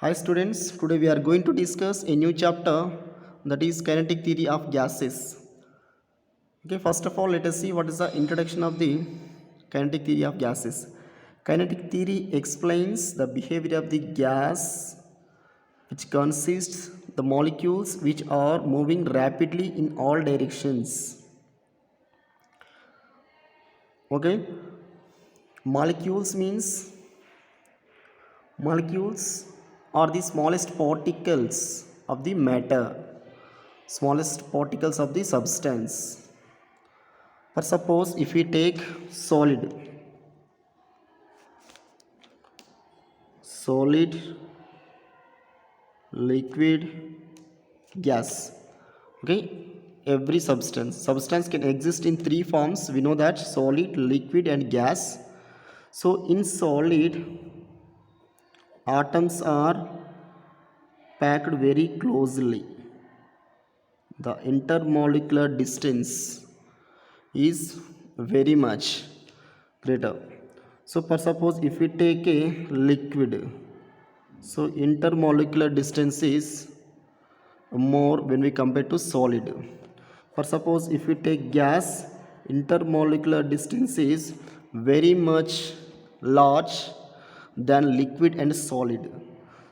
Hi students, today we are going to discuss a new chapter that is kinetic theory of gases. Okay, first of all let us see what is the introduction of the kinetic theory of gases. Kinetic theory explains the behavior of the gas which consists the molecules which are moving rapidly in all directions. Okay, molecules means molecules are the smallest particles of the matter, smallest particles of the substance. For suppose if we take solid, liquid, gas. Okay, every substance can exist in three forms. We know that solid, liquid and gas. So in solid, atoms are packed very closely. The intermolecular distance is very much greater. So for suppose if we take a liquid, so intermolecular distance is more when we compare to solid. For suppose if we take gas, intermolecular distance is very much large than liquid and solid.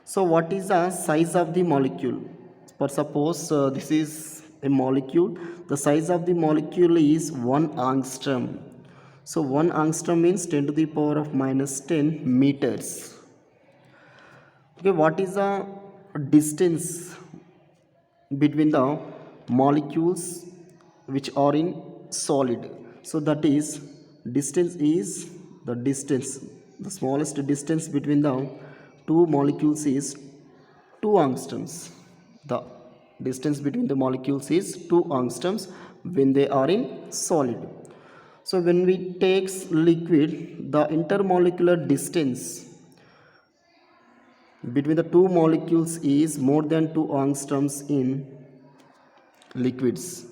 So what is the size of the molecule? For suppose this is a molecule, the size of the molecule is 1 angstrom. So 1 angstrom means 10 to the power of minus 10 meters. Okay, what is the distance between the molecules which are in solid? So that is distance, the smallest distance between the two molecules is 2 angstroms. The distance between the molecules is 2 angstroms when they are in solid. So when we take liquid, the intermolecular distance between the two molecules is more than 2 angstroms in liquids.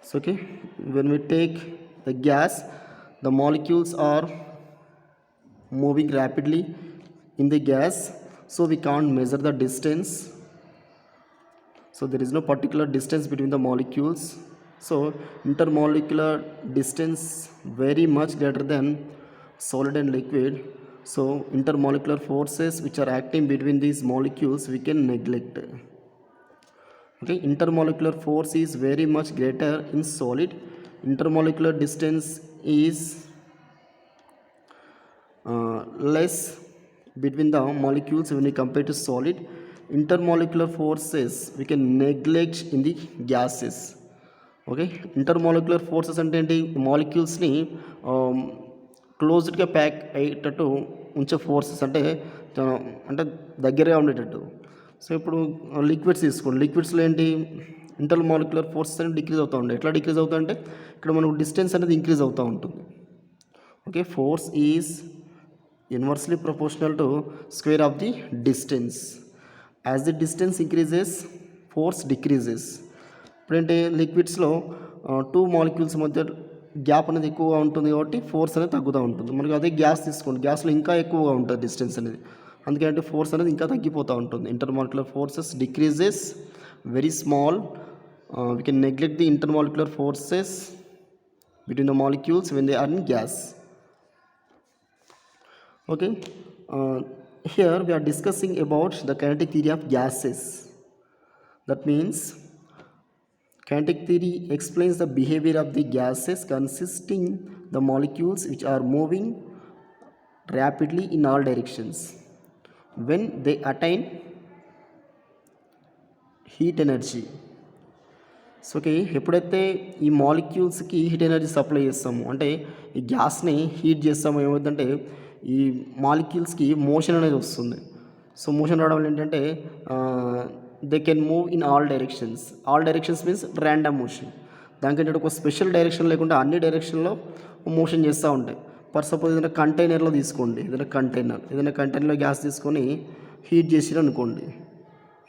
So okay, when we take the gas, the molecules are moving rapidly in the gas, so we can't measure the distance. So there is no particular distance between the molecules. So intermolecular distance very much greater than solid and liquid. So intermolecular forces which are acting between these molecules we can neglect. Okay, intermolecular force is very much greater in solid. Intermolecular distance is less between the molecules when we compare to solid. Intermolecular forces we can neglect in the gases. Okay, intermolecular forces అంటే ఏంటి? మాలిక్యూల్స్ని క్లోజ్డ్గా pack అయ్యేటట్టు ఉంచే forces, అంటే అంటే దగ్గరగా ఉండేటట్టు. So ఇప్పుడు liquids తీసుకోండి, లిక్విడ్స్లో ఏంటి ఇంటర్మాలిక్యులర్ ఫోర్సెస్ అనేది డిక్రీజ్ అవుతూ ఉంటాయి. ఎట్లా డిక్రీజ్ అవుతా అంటే ఇక్కడ మనకు డిస్టెన్స్ అనేది ఇంక్రీజ్ అవుతూ ఉంటుంది. Okay, force is inversely proportional to square of the distance. As the distance increases, force decreases. ఇప్పుడంటే లిక్విడ్స్లో టూ మాలిక్యూల్స్ మధ్య గ్యాప్ అనేది ఎక్కువగా ఉంటుంది కాబట్టి ఫోర్స్ అనేది తగ్గుతూ ఉంటుంది. మనకి అదే గ్యాస్ తీసుకోండి, గ్యాస్లో ఇంకా ఎక్కువగా ఉంటుంది డిస్టెన్స్ అనేది, అందుకంటే ఫోర్స్ అనేది ఇంకా తగ్గిపోతూ ఉంటుంది. Intermolecular forces decreases very small. We can neglect the intermolecular forces between the molecules when they are in gas. Okay, here we are discussing about the kinetic theory of gases. That means kinetic theory explains the behavior of the gases consisting the molecules which are moving rapidly in all directions when they attain heat energy. So okay, ఎప్పుడైతే ఈ మాలిక్యూల్స్కి heat energy supply చేస్తాము, అంటే ఈ గ్యాస్ని heat చేస్తాము, ఏమవుతుందంటే ఈ మాలిక్యూల్స్కి motion అనేది వస్తుంది. సో మోషన్ రావడం వల్ల ఏంటంటే they can move in all directions. All directions means random motion. దానికంటే ఒక స్పెషల్ డైరెక్షన్ లేకుండా అన్ని డైరెక్షన్లో మోషన్ చేస్తూ ఉంటాయి. ఫర్ సపోజ్ ఏదైనా కంటైనర్లో తీసుకోండి, ఏదైనా కంటైనర్లో గ్యాస్ తీసుకొని హీట్ చేసిరు అనుకోండి,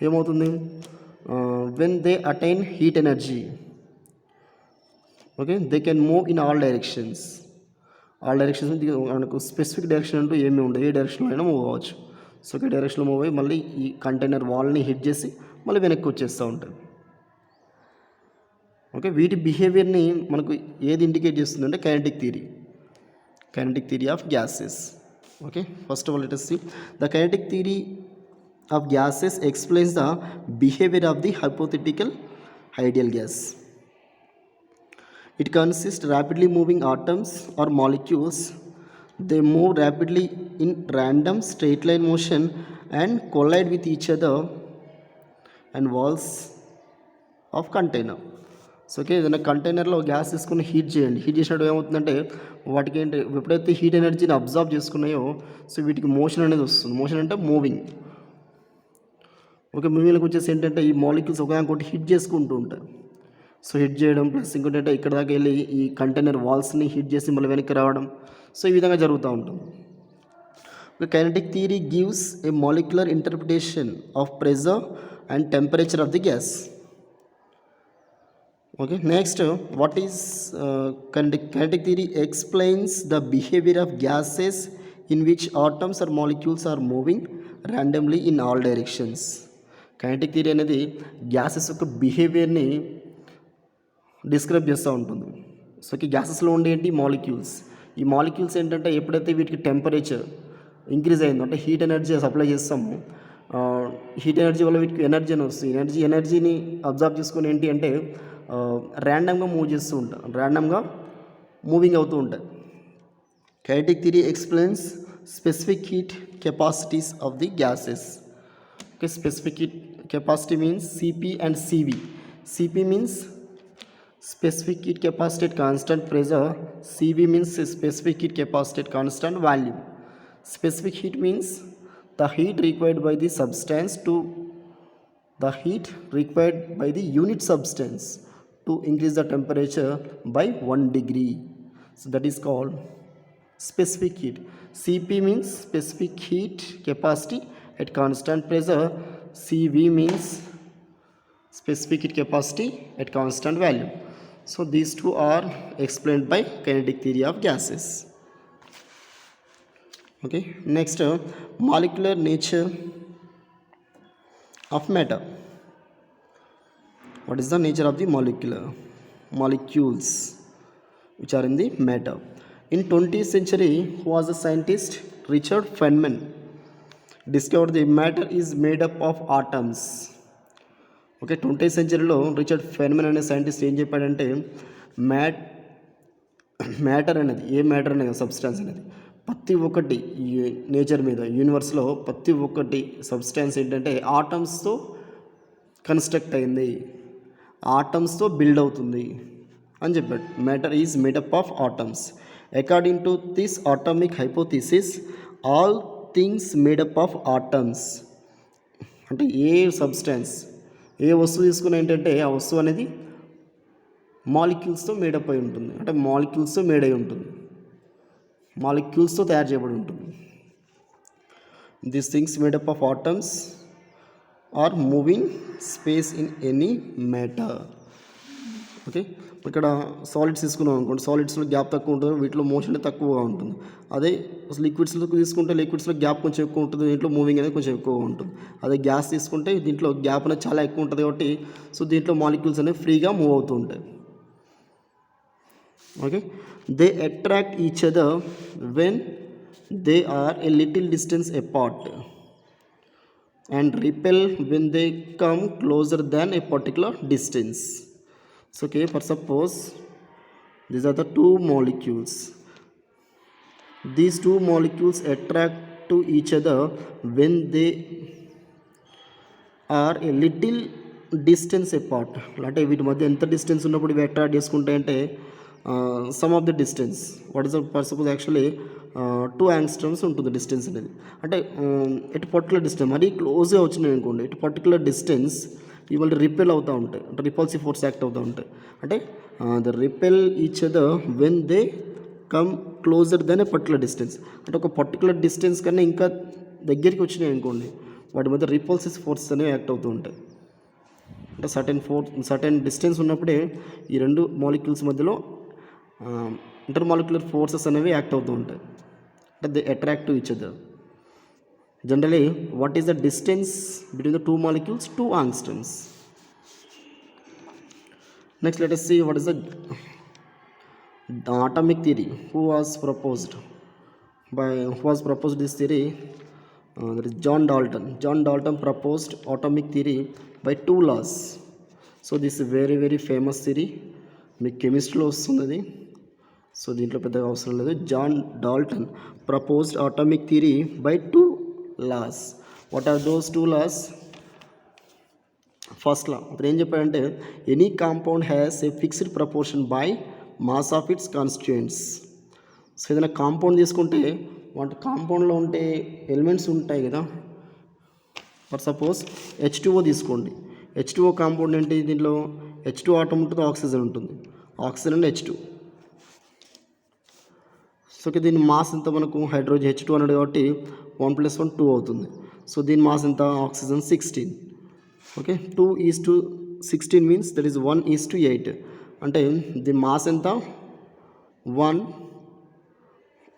ఏమవుతుంది? When they attain heat energy, okay, they can move in all directions. All directions మనకు స్పెసిఫిక్ డైరెక్షన్ అంటూ ఏమీ ఉండదు, ఏ డైరెక్షన్లో అయినా మూవ్ అవ్వచ్చు. సో ఒకే డైరెక్షన్లో మూవ్ అయ్యి మళ్ళీ ఈ కంటైనర్ వాల్ని హిట్ చేసి మళ్ళీ వెనక్కి వచ్చేస్తూ ఉంటుంది. ఓకే, వీటి బిహేవియర్ని మనకు ఏది ఇండికేట్ చేస్తుందంటే kinetic theory of gases. Okay, first of all let us see the kinetic theory of gases explains the behavior of the hypothetical ideal gas. It consists rapidly moving atoms or molecules. They move rapidly in random straight line motion and collide with each other and walls of container. So okay, ఏదైనా కంటైనర్లో gas తీసుకుని heat చేసినప్పుడు ఏమవుతుందంటే వాటికి ఏంటి, ఎప్పుడైతే heat ఎనర్జీని observe చేసుకున్నాయో so వీటికి మోషన్ అనేది వస్తుంది. మోషన్ అంటే మూవింగ్. ఓకే, మూవింగ్కి వచ్చేసి ఏంటంటే ఈ మాలిక్యూల్స్ ఒకదానికొకటి హిట్ చేసుకుంటూ ఉంటాయి. సో హిట్ చేయడం ప్లస్ ఇంకోటి అంటే ఇక్కడ దాకా వెళ్ళి ఈ కంటైనర్ వాల్స్ని హిట్ చేసి మళ్ళీ వెనక్కి రావడం, సో ఈ విధంగా జరుగుతూ ఉంటుంది. Okay, kinetic theory gives a molecular interpretation of pressure and temperature of the gas. Okay, next, what is kinetic theory explains the behavior of gases in which atoms or molecules are moving randomly in all directions. Kinetic theory అనేది gases యొక్క బిహేవియర్ని describe చేస్తూ ఉంటుంది. So ఈ గ్యాసెస్లో ఉండే ఏంటి molecules. ఈ molecules ఏంటంటే ఎప్పుడైతే వీటికి టెంపరేచర్ ఇంక్రీజ్ అయిందో అంటే హీట్ ఎనర్జీ సప్లై చేస్తాము, హీట్ ఎనర్జీ వల్ల వీటికి ఎనర్జీ అని వస్తుంది. ఎనర్జీని అబ్జర్వ్ చేసుకొని ఏంటి అంటే ర్యాండమ్గా మూవ్ చేస్తూ ఉంటాయి, ర్యాండమ్గా మూవింగ్ అవుతూ ఉంటాయి. Kinetic theory explains specific heat capacities of the gases. Okay, specific heat capacity means CP and CV. CP means specific heat capacity at constant pressure. CV means specific heat capacity at constant volume. Specific heat means the heat required by the substance to the heat required by the unit substance to increase the temperature by 1 degree. So that is called specific heat. CP means specific heat capacity at constant pressure. CV means specific heat capacity at constant value. So these two are explained by kinetic theory of gases. Okay, next, molecular nature of matter. What is the nature of the molecules which are in the matter? In 20th century, who was the scientist? Richard Feynman discovered the matter is made up of atoms. Okay, 20th సెంచరీలో Richard Feynman అనే scientist ఏం చెప్పాడంటే matter అనేది substance అనేది ప్రతి ఒక్కటి nature మీద యూనివర్స్లో ప్రతి ఒక్కటి సబ్స్టాన్స్ ఏంటంటే ఆటమ్స్తో కన్స్ట్రక్ట్ అయింది, ఆటమ్స్తో బిల్డ్ అవుతుంది అని చెప్పాడు. Matter is made up of atoms. According to this atomic hypothesis all things made up of atoms. అంటే ఏ సబ్స్టాన్స్ ఏ వస్తువు తీసుకుని ఏంటంటే ఆ వస్తువు అనేది మాలిక్యూల్స్తో మేడప్ అయి ఉంటుంది, అంటే మాలిక్యూల్స్తో మేడ్ అయి ఉంటుంది, మాలిక్యూల్స్తో తయారు చేయబడి ఉంటుంది. These things made up of atoms are moving space in any matter. Okay, ఇక్కడ సాలిడ్స్ తీసుకున్నాం అనుకోండి, సాలిడ్స్లో గ్యాప్ తక్కువ ఉంటుంది, వీటిలో మోషన్ తక్కువగా ఉంటుంది. అదే లిక్విడ్స్లో తీసుకుంటే లిక్విడ్స్లో గ్యాప్ కొంచెం ఎక్కువ ఉంటుంది, దీంట్లో మూవింగ్ అనేది కొంచెం ఎక్కువగా ఉంటుంది. అదే గ్యాస్ తీసుకుంటే దీంట్లో గ్యాప్ అనేది చాలా ఎక్కువ ఉంటుంది కాబట్టి సో దీంట్లో మాలిక్యూల్స్ అనేవి ఫ్రీగా మూవ్ అవుతూ ఉంటాయి. Okay, they attract each other when they are a little distance apart and repel when they come closer than a particular distance. So okay, for suppose these are the two molecules. These two molecules attract to each other when they are a little distance apart. అంటే వీటి మధ్య ఎంత distance ఉన్నప్పుడు ఇవి attract చేసుకుంటాయంటే some of the distance. What is for suppose actually 2 angstroms ఉంటుంది distance అనేది. అంటే ఇటు పర్టికులర్ డిస్టెన్స్ మరీ క్లోజ్గా వచ్చినాయి అనుకోండి, ఇటు పర్టికులర్ డిస్టెన్స్ ఇవాళ రిపెల్ అవుతూ ఉంటాయి, అంటే రిపల్సివ్ ఫోర్స్ యాక్ట్ అవుతూ ఉంటాయి. అంటే the repel each other when they come closer then a particular distance. అంటే ఒక పర్టికులర్ డిస్టెన్స్ కన్నా ఇంకా దగ్గరికి వచ్చినాయి అనుకోండి, వాటి మధ్య రిపల్సివ్ ఫోర్స్ అనేవి యాక్ట్ అవుతూ ఉంటాయి. అంటే సర్టెన్ డిస్టెన్స్ ఉన్నప్పుడే ఈ రెండు మాలిక్యూల్స్ మధ్యలో ఇంటర్మాలిక్యులర్ ఫోర్సెస్ అనేవి యాక్ట్ అవుతూ ఉంటాయి. అంటే they attract to each other. Generally, what is the distance between the two molecules? 2 angstroms. Next, let us see what is the atomic theory. Who was proposed this theory? That is John Dalton. John Dalton proposed atomic theory by 2 laws. So this is very very famous theory. మీకు కెమిస్ట్రీలో వస్తున్నది, so దీంట్లో పెద్దగా అవసరం లేదు. John Dalton proposed atomic theory by 2 laws. What are those 2 laws? First law అతను ఏం చెప్పాడంటే, any compound has a fixed proportion by mass of its constituents. So ఏదైనా కాంపౌండ్ తీసుకుంటే వాటి కాంపౌండ్లో ఉంటే ఎలిమెంట్స్ ఉంటాయి కదా. ఫర్ సపోజ్ H2O తీసుకోండి. H2O కాంపౌండ్ ఏంటి? దీంట్లో H2 ఆటం ఉంటుంది, ఆక్సిజన్ ఉంటుంది. Oxygen and H2. సో దీని మాస్ ఎంత మనకు? హైడ్రోజన్ H2 అన్నాడు కాబట్టి 1 + 1 2 అవుతుంది. సో దీని మాస్ ఎంత? Oxygen 16. Okay, 2:16 means that is 1:8. అంటే దీని మాస్ ఎంత? 1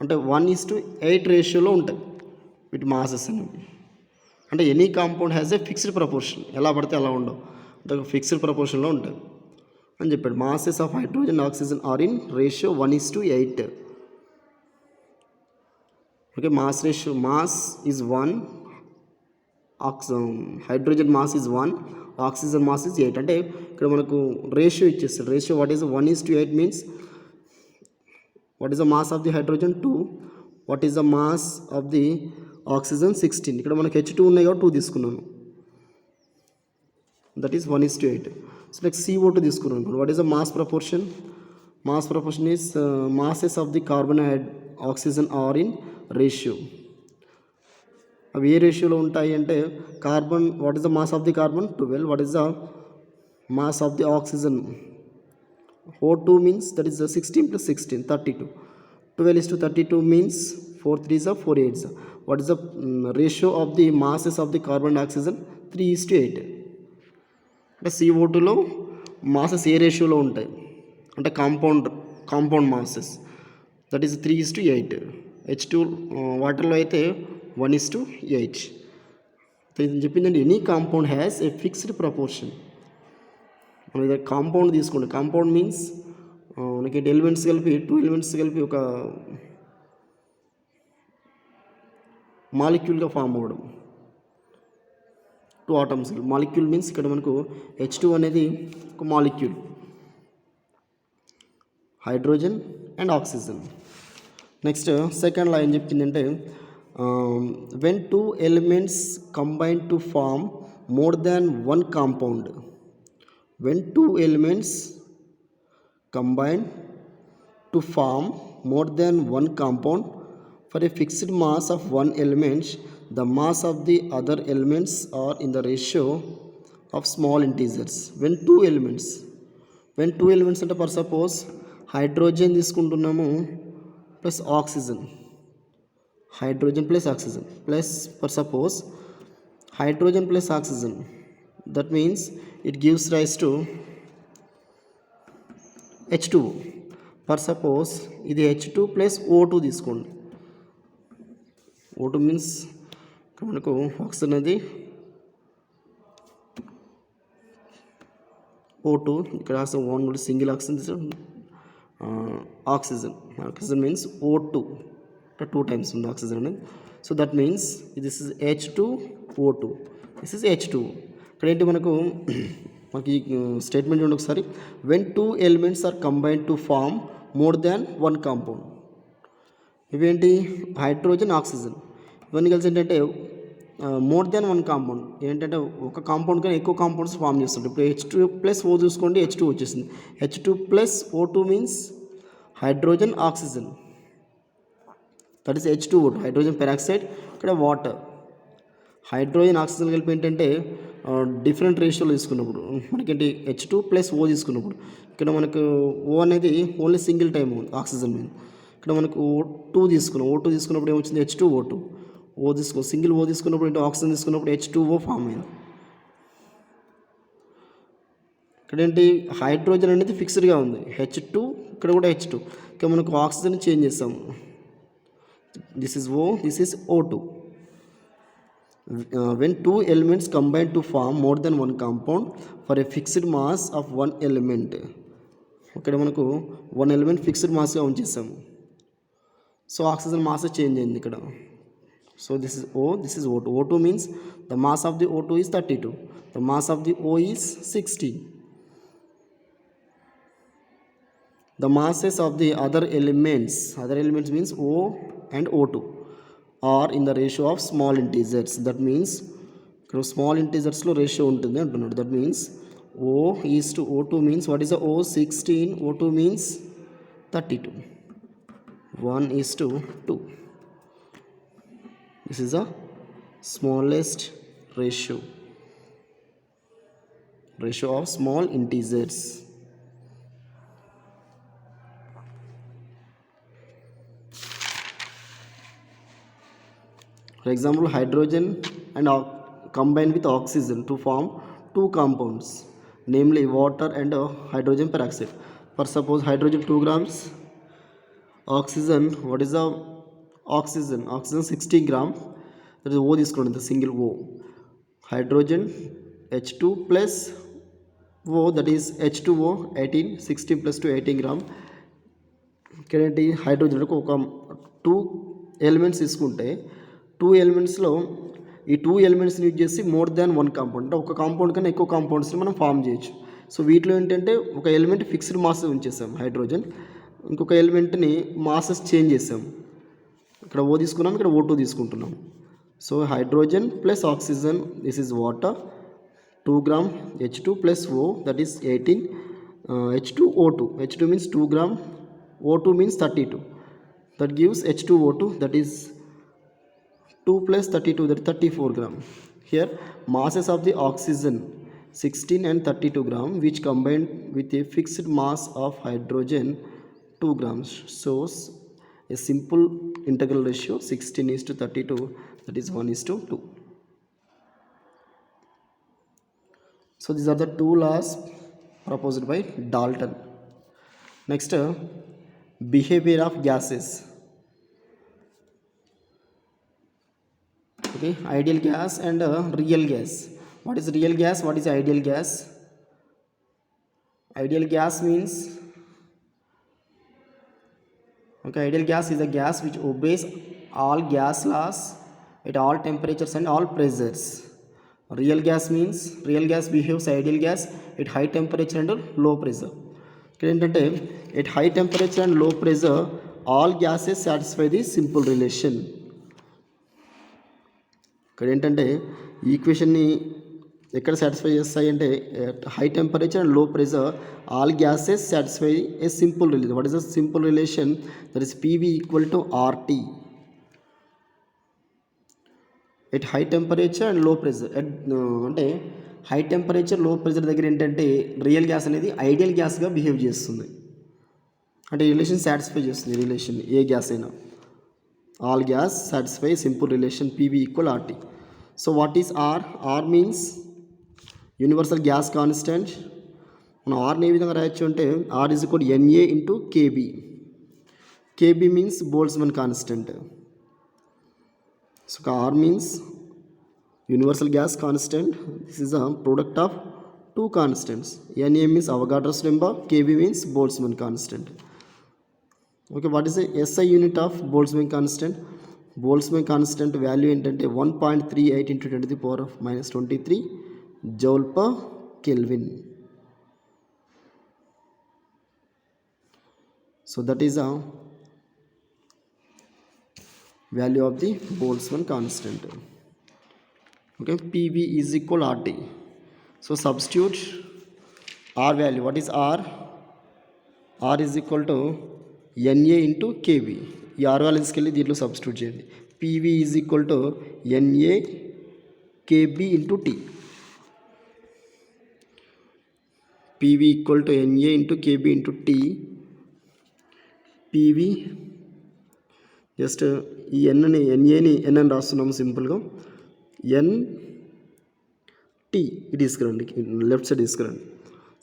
అంటే 1:8 రేషియోలో ఉంటాయి వీటి మాసెస్ అనేవి. అంటే any compound has a fixed proportion. ఎలా పడితే అలా ఉండవు, అంటే ఫిక్స్డ్ ప్రపోర్షన్లో ఉంటాయి అని చెప్పాడు. Masses of hydrogen oxygen or in ratio 1:8. Okay, mass ratio, mass is 1, hydrogen mass is 1, oxygen mass is 8. అంటే ఇక్కడ మనకు రేషియో ఇచ్చేస్తాడు. Ratio what is 1:8 means what is the mass of the hydrogen? 2. what is the mass of the oxygen? 16. ఇక్కడ మనకు H2 ఉన్నాయి కాబట్టి 2 తీసుకున్నాను, that is 1:8. so next CO2 తీసుకున్నాను. what is the mass proportion? mass proportion is masses of the carbon and oxygen are in ratio. అవి ఏ రేషియోలో ఉంటాయి అంటే, carbon, what is the mass of the carbon? 12. what is the mass of the oxygen? O2 means that is 16 + 16, 32. 12:32 means 4 3s are 4 8s. what is the ratio of the masses of the carbon and oxygen? 3:8. అంటే CO2లో masses ఏ రేషియోలో ఉంటాయి అంటే compound masses, that is 3:8. H2 వాటర్లో అయితే 1:8. ఇది చెప్పిందండి, any compound has a fixed proportion. మనం ఇది కాంపౌండ్ తీసుకోండి. కాంపౌండ్ మీన్స్ మనకి 2 ఎలిమెంట్స్ కలిపి ఒక మాలిక్యూల్గా ఫామ్ అవ్వడం. 2 ఆటమ్స్. మాలిక్యూల్ మీన్స్ ఇక్కడ మనకు H2 అనేది ఒక molecule, hydrogen and oxygen. Next second law ఏం చెప్పిందంటే, when 2 elements combine to form more than 1 compound. when 2 elements combine to form more than 1 compound for a fixed mass of one element, the mass of the other elements are in the ratio of small integers. when 2 elements అంటే for suppose hydrogen తీసుకుంటున్నాము plus oxygen, hydrogen plus oxygen plus for suppose hydrogen plus oxygen, that means it gives rise to H2O. for suppose ఇది H2 plus O2 తీసుకోండి. O2 means మనకు oxygen అది O2, ఇక్కడ రాసిన 1 single oxygen oxygen means O2, 2 times ఉంది oxygen అనేది. So that means this is H2O2, this is H2O. ఇక్కడ ఏంటి మనకు ఈ స్టేట్మెంట్ చూడండి ఒకసారి. When 2 elements are combined to form more than 1 compound. ఇవేంటి? హైడ్రోజన్, ఆక్సిజన్, ఇవన్నీ కలిసి ఏంటంటే మోర్ దాన్ 1 కాంపౌండ్. ఏంటంటే ఒక కాంపౌండ్ కానీ ఎక్కువ కాంపౌండ్స్ ఫామ్ చేస్తుంటాయి. ఇప్పుడు H2 + O చూసుకోండి, H2 వచ్చేసింది. H2 + O2 means hydrogen, oxygen, that is H2O2, hydrogen peroxide. ఇక్కడ వాటర్, హైడ్రోజన్, ఆక్సిజన్ కలిపి ఏంటంటే డిఫరెంట్ రేషియోలో తీసుకున్నప్పుడు మనకేంటి H2 + O తీసుకున్నప్పుడు ఇక్కడ మనకు O అనేది ఓన్లీ సింగిల్ టైం ఆక్సిజన్ మీద. ఇక్కడ మనకు O2 తీసుకున్నప్పుడు ఏమొచ్చింది? H2O2. సింగిల్ O తీసుకున్నప్పుడు ఏంటి? ఆక్సిజన్ తీసుకున్నప్పుడు H2O ఫామ్ అయింది. ఇక్కడ ఏంటి? హైడ్రోజన్ అనేది ఫిక్స్డ్గా ఉంది, H2, ఇక్కడ కూడా H2. ఇక్కడ మనకు ఆక్సిజన్ చేంజ్ చేస్తాము, this is O, this is O2. when two elements combine to form more than one compound for a fixed mass of one element. ఇక్కడ మనకు వన్ ఎలిమెంట్ ఫిక్స్డ్ మాస్గా ఉంచేసాము. సో ఆక్సిజన్ మాస్ చేంజ్ అయింది ఇక్కడ. So this is O, this is O2. O2 means the mass of the O2 is 32. The mass of the O is 16. The masses of the other elements means O and O2 are in the ratio of small integers. That means ఇక్కడ small ఇంటీజర్స్లో ratio ఉంటుంది అంటున్నాడు. That means O is to O2 means what is the O? 16. O2 means 32. 1 is to 2. This is the smallest ratio of small integers. For example, hydrogen and combine with oxygen to form two compounds, namely water and hydrogen peroxide. For suppose hydrogen 2 grams, oxygen, what is the oxygen? Oxygen 60 gram. That is O తీసుకున్నాం, the single O. Hydrogen H2 plus O, that is H2O 18, 16 plus 2 18 gram. ఇక్కడేంటి hydrogen ఒక 2 elements తీసుకుంటే 2 ఎలిమెంట్స్లో ఈ 2 ఎలిమెంట్స్ని use చేసి more than one compound, అంటే ఒక compound కన్నా ఎక్కువ కాంపౌండ్స్ని మనం ఫామ్ చేయొచ్చు. సో వీటిలో ఏంటంటే ఒక ఎలిమెంట్ ఫిక్స్డ్ మాస్ ఉంచేసాం హైడ్రోజన్, ఇంకొక ఎలిమెంట్ని మాసెస్ చేంజ్ చేసాం. ఇక్కడ O తీసుకున్నాం, ఇక్కడ O2 తీసుకుంటున్నాం. So hydrogen plus oxygen, this is water, 2 gram H2 plus O, that is 18, H2O2. H2 means 2 gram, O2 means 32. That gives H2O2, that is 2 plus 32, that is 34 gram. Here masses of the oxygen 16 and 32 gram, which combined with a fixed mass of hydrogen 2 grams, shows a simple integral ratio 16 is to 32, that is 1 is to 2. So these are the two laws proposed by Dalton. Next, behavior of gases. Okay, ideal gas and real gas. What is real gas? What is ideal gas? Ideal gas means, okay, ideal gas is a gas which obeys all gas laws at all temperatures and all pressures. Real gas means real gas behaves ideal gas at high temperature and low pressure. ఇక్కడ ఏంటంటే at high temperature and low pressure all gases satisfy the simple relation. ఇక్కడ ఏంటంటే ఈ ఈక్వేషన్ని ఎక్కడ satisfy చేస్తాయి అంటే high temperature and లో pressure all gases satisfy A simple relation. What is the simple relation? That is PV equal to RT. At high temperature and లో pressure, అంటే హై టెంపరేచర్ లో ప్రెషర్ దగ్గర ఏంటంటే రియల్ గ్యాస్ అనేది ideal గ్యాస్గా behave చేస్తుంది, అంటే relation satisfy చేస్తుంది. Relation ఏ gas అయినా all gas satisfy simple relation PV equal RT. So what is R? R means universal gas constant. మనం ఆర్ని ఏ విధంగా రాయొచ్చు అంటే R is equal to NA into KB. KB means Boltzmann constant. So R means universal gas constant. This is a product of two constants. NA means Avogadro's number, KB means Boltzmann constant. Okay, what is the SI unit of Boltzmann constant? Boltzmann constant value ఏంటంటే 1.38 into 10 to the power of minus 23 joule per Kelvin. So that is a value of the Boltzmann constant. Okay, PV is equal RT. So substitute R value. What is R? R is equal to NA into KB. ఈ are value తీసుకెళ్ళి దీంట్లో substitute చేయండి. PV is equal to NA KB into T. PV equal to NA into KB into T. PV just ఈ NAని N అని రాస్తున్నాము సింపుల్గా. NT ఇది తీసుకురండి, లెఫ్ట్ సైడ్ తీసుకురండి.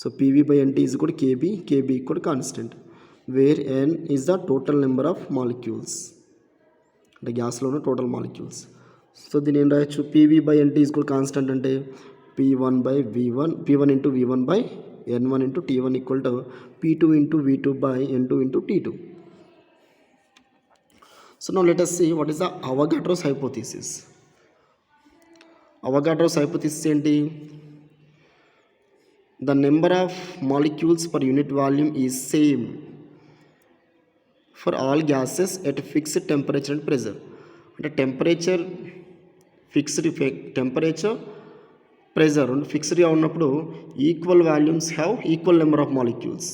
So PV by NT is equal KB, KB equal constant, where N is the total number of molecules, the gas లో ఉన్న total molecules. So దీని ఏం రాయొచ్చు, పీవీ బై ఎన్టీ ఈజ్ కూడా కాన్స్టెంట్ అంటే p1 by v1 p1 into v1 by n1 into t1 equal to p2 into v2 by n2 into t2. So now let us see what is the Avogadro's hypothesis. Avogadro's hypothesis ఏంటి, the number of molecules per unit volume is same for all gases at fixed temperature and pressure. అంటే temperature fixed, temperature pressure ఫిక్స్డ్గా ఉన్నప్పుడు equal volumes have equal number of molecules.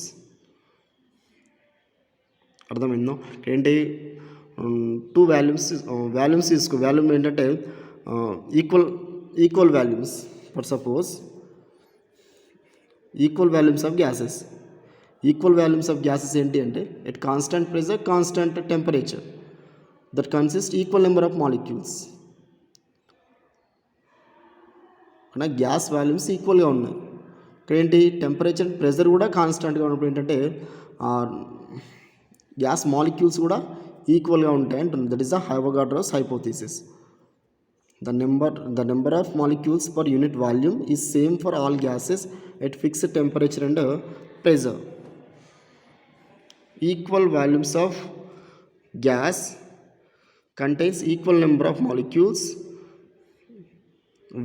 అర్థమైందో ఏంటి, two volumes తీసుకో, volume ఏంటంటే equal volumes. For suppose equal volumes of gases, equal volumes of gases ఏంటి అంటే at constant pressure constant temperature that consist equal number of molecules. అక్కడ gas volumes ఈక్వల్గా ఉన్నాయి. ఇక్కడ ఏంటి, టెంపరేచర్ ప్రెజర్ కూడా కాన్స్టెంట్గా ఉన్నప్పుడు ఏంటంటే గ్యాస్ మాలిక్యూల్స్ కూడా ఈక్వల్గా ఉంటాయి అంటుంది. That is the Avogadro's hypothesis. The number of molecules per unit volume is same for all gases at fixed temperature and pressure. Equal volumes of gas contains equal number of molecules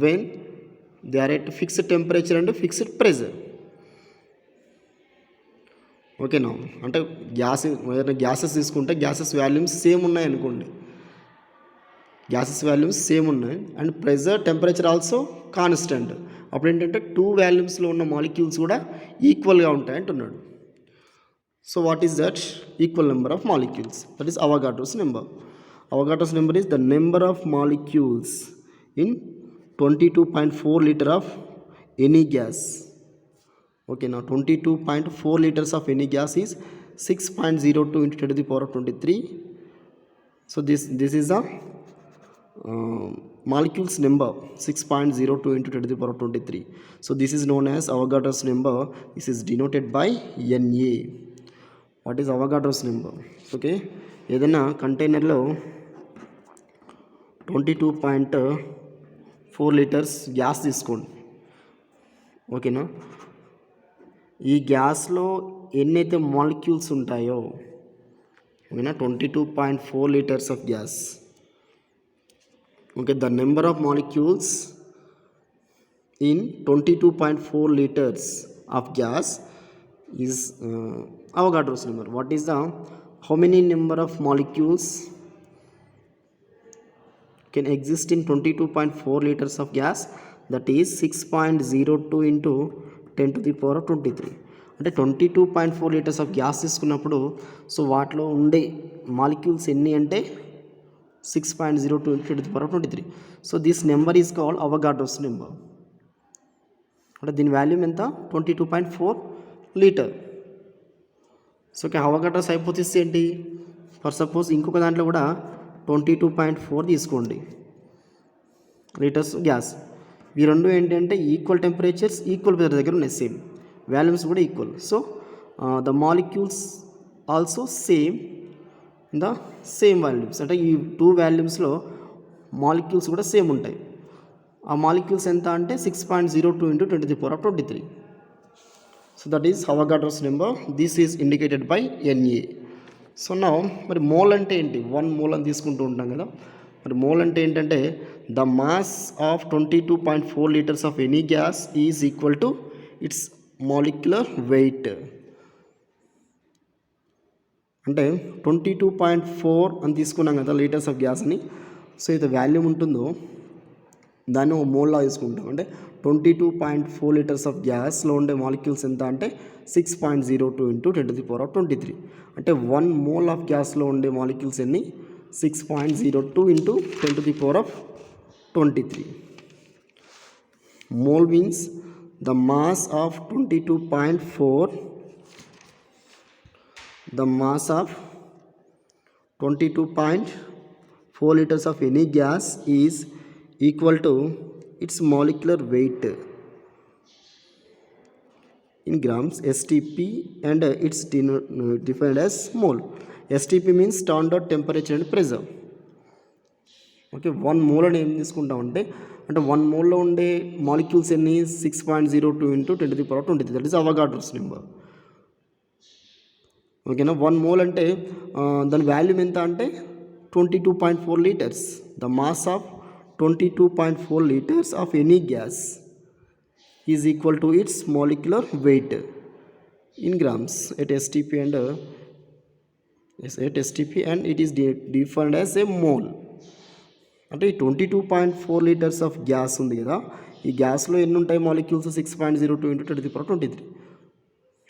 when they are at fixed temperature and fixed pressure. ఓకేనా, అంటే gases తీసుకుంటే gases volumes same ఉన్నాయి అనుకోండి, gases volumes same ఉన్నాయి and pressure temperature also constant. అప్పుడు ఏంటంటే two వాల్యూమ్స్లో ఉన్న molecules కూడా ఈక్వల్గా ఉంటాయి అంటున్నాడు. So what is that equal number of molecules? That is Avogadro's number. Avogadro's number is the number of molecules in 22.4 liter of any gas. Okay, now 22.4 liters of any gas is 6.02 into 10 to the power of 23. So this is the molecules number 6.02 into 10 to the power of 23. So this is known as Avogadro's number. This is denoted by Na. What is Avogadro's number? Okay, ఏదైనా కంటైనర్లో 22.4 litres gas తీసుకోండి. ఓకేనా, ఈ గ్యాస్లో ఎన్నైతే molecules ఉంటాయో, ఓకేనా, 22.4 litres of gas. Okay, the number of molecules in 22.4 liters of gas is Avogadro's number. What is the how many number of molecules can exist in 22.4 liters of gas? That is 6.02 into 10 to the power of 23. అంటే 22.4 litres of gas తీసుకున్నప్పుడు so వాటిలో ఉండే molecules ఎన్ని అంటే 6.02 into 10 to the power of 23. So this number is called Avogadro's number. అంటే దీని volume ఎంత, 22.4 litre. So Avogadro's hypothesis ఏంటి, ఫర్ సపోజ్ ఇంకొక దాంట్లో కూడా 22.4 తీసుకోండి లీటర్స్ గ్యాస్. ఈ రెండు ఏంటంటే ఈక్వల్ టెంపరేచర్స్ ఈక్వల్ ప్రెజర్ దగ్గర ఉన్నాయి, సేమ్ వాల్యూమ్స్ కూడా equal. So the molecules also same the same volumes. అంటే ఈ టూ వాల్యూమ్స్లో మాలిక్యూల్స్ కూడా సేమ్ ఉంటాయి. ఆ మాలిక్యూల్స్ ఎంత అంటే 6.02 into 10 to the power of 23. So that is Avogadro's number. This is indicated by Na. So నా మరి మోల్ అంటే ఏంటి, 1 మోల్ అని తీసుకుంటూ ఉంటాం కదా. మరి మోల్ అంటే ఏంటంటే the mass of 22.4 litres of any gas is equal to its molecular weight. అంటే 22.4 అని తీసుకున్నాం కదా లీటర్స్ ఆఫ్ గ్యాస్ని. సో ఇది వాల్యూమ్ ఉంటుందో దాన్ని ఒక మోల్లా తీసుకుంటాం. అంటే 22.4 లీటర్స్ ఆఫ్ గ్యాస్లో ఉండే మాలిక్యూల్స్ ఎంత అంటే 6.02 into 10 to the power of 23. అంటే 1 మోల్ ఆఫ్ గ్యాస్లో ఉండే మాలిక్యూల్స్ ఎన్ని, 6.02 into 10 to the power of 23. Mole means the mass of 22.4, the mass of 22.4 liters of any gas is equal to its molecular weight in grams STP and it's defined as mole. STP means standard temperature and pressure. Okay, 1 mole అని ఏం తీసుకుంటామంటే అంటే 1 మోల్లో ఉండే molecules ఎన్ని 6.02 into 10⁻23, that is Avogadro's number. ఓకేనా, 1 mole అంటే దాని volume ఎంత అంటే 22.4 litres. The mass of 22.4 litres of any gas is equal to its molecular weight in grams at STP and it is defined as a mole. అంటే ఈ 22.4 litres of gas ఉంది కదా, ఈ గ్యాస్లో ఎన్ని ఉంటాయి మాలిక్యూల్స్ 6.02 ఇంటూ 10⁻23.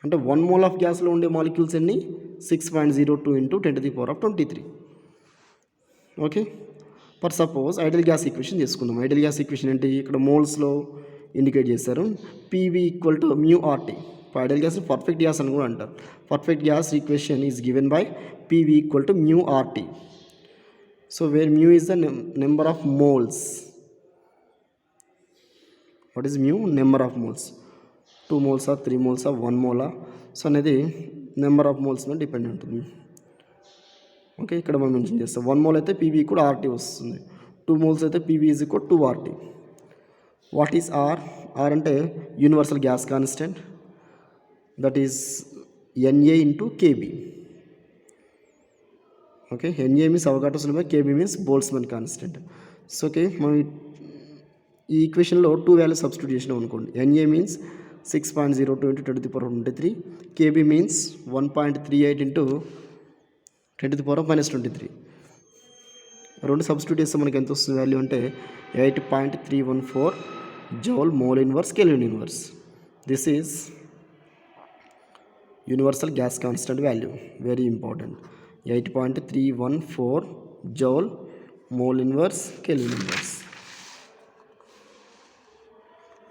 అంటే 1 మోల్ ఆఫ్ గ్యాస్లో ఉండే molecules ఎన్ని 6.02 into 10⁻23. Okay, for suppose ideal gas equation తీసుకుందాం. ఐడియల్ గ్యాస్ ఈక్వేషన్ ఏంటి, ఇక్కడ మోల్స్లో ఇండికేట్ చేశారు. PV equal to μRT. Ideal gas perfect gas అని కూడా అంటారు. Perfect gas equation is given by PV equal to μRT. So where mu is the number of moles. What is mu? Number of moles. 2 moles or 3 moles or 1 mole. So అనేది number of moles మీద depend ఉంటుంది. Okay, ఇక్కడ మనం mention చేస్తాం 1 mole అయితే PV కూడా RT వస్తుంది, 2 moles అయితే PV is equal 2RT. What is R? R అంటే universal gas constant, that is Na into KB. Okay, Na means Avogadro's number, KB means Boltzmann constant. So okay, మనం ఈ ఈక్వేషన్లో 2 values substitute చేసినాం అనుకోండి. Na means 6.02 into 10⁻23, KB means 1.38 into 10⁻23. రెండు substitute చేస్తే మనకి ఎంత వస్తుంది వాల్యూ అంటే 8.314 joule mole inverse kelvin inverse. This is universal gas constant value, very important. 8.314 joule mole inverse kelvin inverse.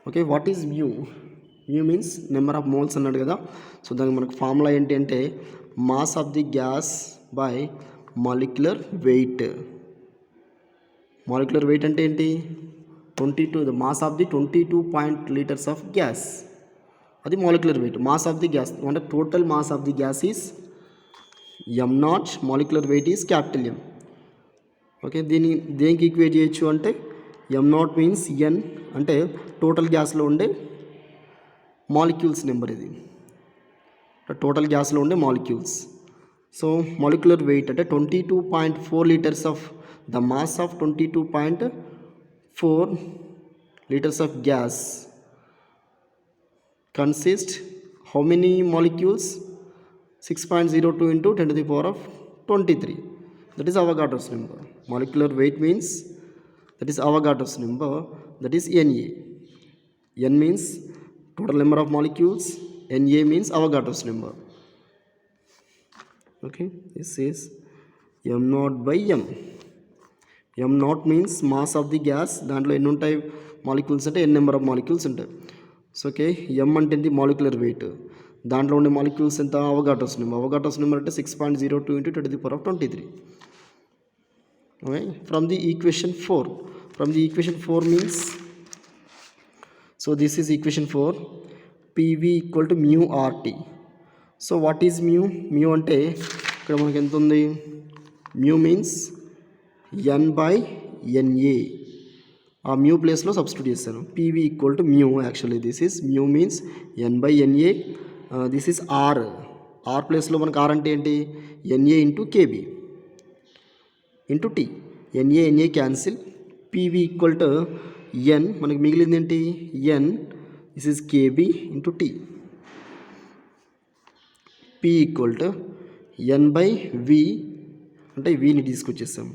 Okay, what is mu? Mu means number of moles అన్నాడు కదా. సో దానికి మనకు ఫార్ములా ఏంటి అంటే mass of the gas by molecular weight. Molecular weight అంటే ఏంటి 22, the mass of the 22 litres of gas, అది molecular weight. Mass of the gas అంటే total mass of the gas is m0, molecular weight is capital M. Okay, దీన్ని దేనికి equate చేయొచ్చు అంటే m0 means n అంటే total గ్యాస్లో ఉండే molecules number, ఇది total గ్యాస్లో ఉండే మాలిక్యూల్స్. సో మాలిక్యులర్ వెయిట్ అంటే 22.4 litres of the mass of 22.4 litres of gas consist how many molecules 6.02 into 10⁻23. That is Avogadro's number. Molecular weight means that is Avogadro's number, that is Na. N means total number of molecules, Na means Avogadro's number. Okay, this is m0 by m. m0 means mass of the gas. దాంట్లో ఎన్ని ఉంటాయి molecules అంటే n number of molecules ఉంటాయి. So okay, m అంటే molecular weight, దాంట్లో ఉండే molecules ఎంత Avogadro's number. Avogadro's number అంటే 6.02 into 10⁻23. Okay, from the equation 4. From the equation 4 means, so this is equation 4. PV equal to μRT. So what is mu? Mu అంటే ఇక్కడ మనకి ఎంత ఉంది, మ్యూ మీన్స్ N/Na. ఆ మ్యూ ప్లేస్లో substitute చేస్తాను. PV equal to mu, actually this is mu means N/Na. This is R. R ప్లేస్లో మనకు R అంటే ఏంటి Na into KB into T. Na cancel. PV equal to N, మనకి మిగిలింది ఏంటి N. This is KB into T. P equal to N/V, అంటే Vని తీసుకొచ్చేస్తాం,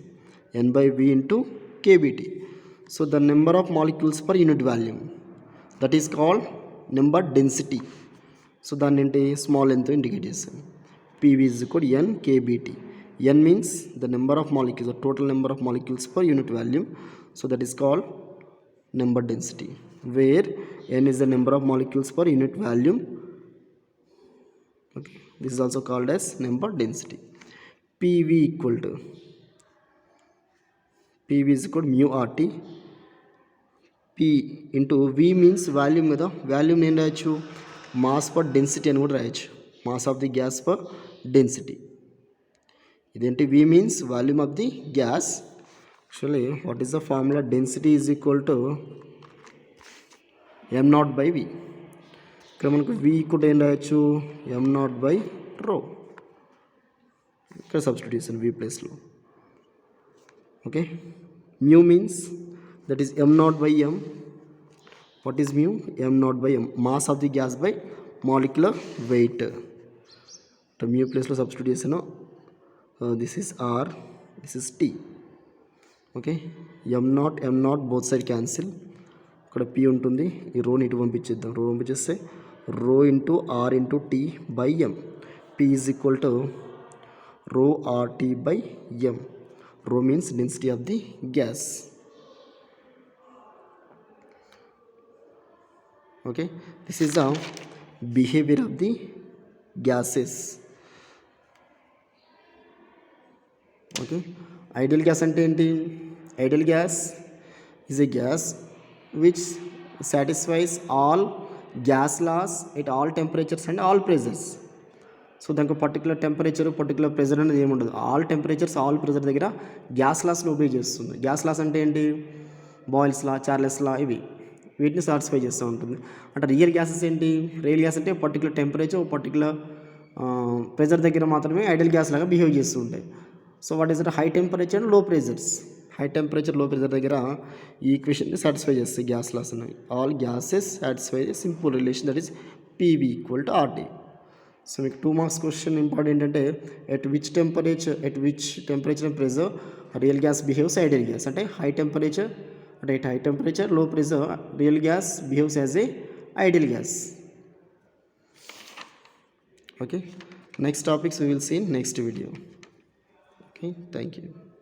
N/V into KBT. So the number of molecules per unit volume, that is called number density. So దాన్ని ఏంటి small ఎన్తో indicate చేస్తాం. PV is equal to N KBT. N means the number of molecules, the total number of molecules per unit volume. So that is called number density, where N is the number of molecules per unit volume. Okay, this is also called as number density. PV equal to μRT. P into V means volume కదా, volume నేను రాయొచ్చు mass per density అని కూడా రాయొచ్చు, mass of the gas per density. ఇదేంటి V means volume of the gas, Actually, what is the formula? Density is equal to m naught by v. ఇక్కడ మనకు v కూడా ఏం రాయొచ్చు, m naught by rho. ఇక్కడ సబ్స్టిట్యూషన్ v ప్లేస్లో. Okay, mu means that is m naught by m. What is mu? m naught by m, mass of the gas by molecular weight. So mu ప్లేస్లో substitution, this is r, this is t. Okay, m naught both side cancel. ఇక్కడ p ఉంటుంది, ఈ రోని ఇటు పంపించేద్దాం. Rho పంపించేస్తే rho into R into T by M. p is equal to rho R T by M. Rho means density of the gas. Okay, this is the behaviour of the gases. Okay, ideal gas అంటే ఏంటి? Ideal gas is a gas which satisfies all gas laws at all temperatures and all pressures. So దానికి particular temperature, particular pressure అనేది ఏముండదు. All temperatures, all pressure దగ్గర gas లాస్ని obey చేస్తుంది. Gas laws అంటే ఏంటి? Boils లా, Charles లా, వీటిని satisfy చేస్తూ ఉంటుంది. అంటే రియల్ గ్యాసెస్ ఏంటి? రియల్ గ్యాస్ అంటే పర్టికులర్ టెంపరేచర్, పర్టికులర్ ప్రెజర్ దగ్గర మాత్రమే ఐడియల్ గ్యాస్ లాగా బిహేవ్ చేస్తూ ఉంటాయి. So what is that? High temperature, low pressures. High temperature, low pressure దగ్గర ఈ ఈక్వేషన్ని సాటిస్ఫై చేస్తాయి గ్యాస్ లాస్ ఉన్నాయి. All gases satisfy simple relation, that is PV equal to RT. So మీకు 2 మార్క్స్ క్వశ్చన్ ఇంపార్టెంట్ అంటే at which temperature and pressure real gas behaves ideal gas. అంటే high temperature, అంటే at high temperature, low pressure real gas behaves as a ideal gas. Okay, next topics we will see in next video. Okay, thank you.